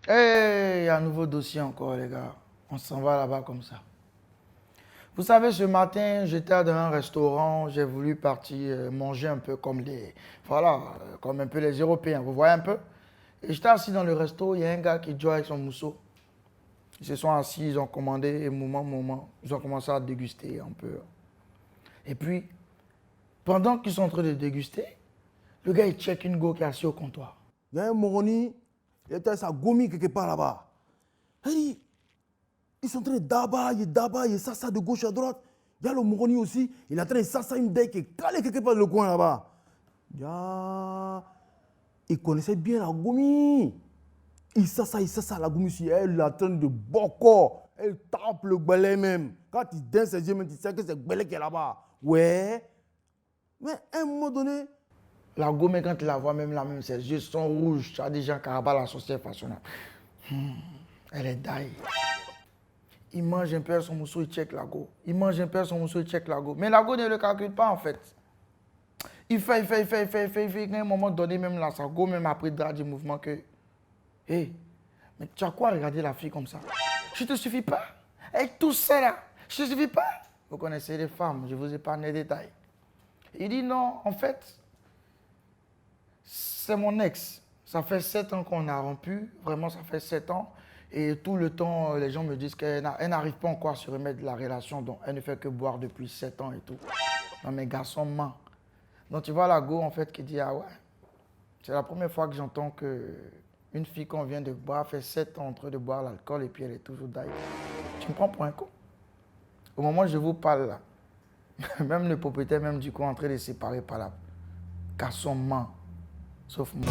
Hey, un nouveau dossier encore, les gars. On s'en va là-bas comme ça. Vous savez, ce matin, j'étais dans un restaurant, j'ai voulu partir manger un peu comme comme un peu les Européens, vous voyez un peu? Et j'étais assis dans le resto, il y a un gars qui joue avec son mousseau. Ils se sont assis, ils ont commandé, et ils ont commencé à déguster un peu. Et puis, pendant qu'ils sont en train de déguster, le gars, il check une go qui est assise au comptoir. Il y a un Moroni, il était à sa gomi quelque part là-bas. Il dit, ils sont en train de dabailler, ça de gauche à droite. Il y a le Moroni aussi, il est en train de ça une dès qui est calé quelque part dans le coin là-bas. Il connaissait bien la gomi. Il ça, la gomi aussi, elle est en train de boko. Elle tape le gbelé même. Quand il danse ses yeux, même, tu sais que c'est le gbelé qui est là-bas. Ouais. Mais à un moment donné, La gomme, quand tu la vois, même, ses yeux sont rouges. Tu as des gens qui abattent la sorcière façonnable. Elle est daille. Il mange un peu son mousseau, il check la go. Il mange un peu son mousseau, il check la go. Mais la go ne le calcule pas en fait. Il fait. À un moment donné, même là, sa go même après de du mouvement que. Hé, mais tu as quoi regarder la fille comme ça? Je te suffis pas? Avec tout ça là, je te suffis pas? Vous connaissez les femmes, je vous épargne les détails. Il dit non, en fait, c'est mon ex. Ça fait 7 ans qu'on a rompu. Vraiment, ça fait 7 ans. Et tout le temps, les gens me disent qu'elle n'arrive pas encore à se remettre de la relation. Donc, elle ne fait que boire depuis 7 ans et tout. Non, mais garçon ment. Donc, tu vois la go, en fait, qui dit, ah ouais, c'est la première fois que j'entends que une fille qu'on vient de boire fait 7 ans en train de boire l'alcool et puis elle est toujours d'ailleurs. Tu me prends pour un con? Au moment où je vous parle là, même le propriétaire même du coup est en train de se séparer par là. Garçon ment. Sauf moi.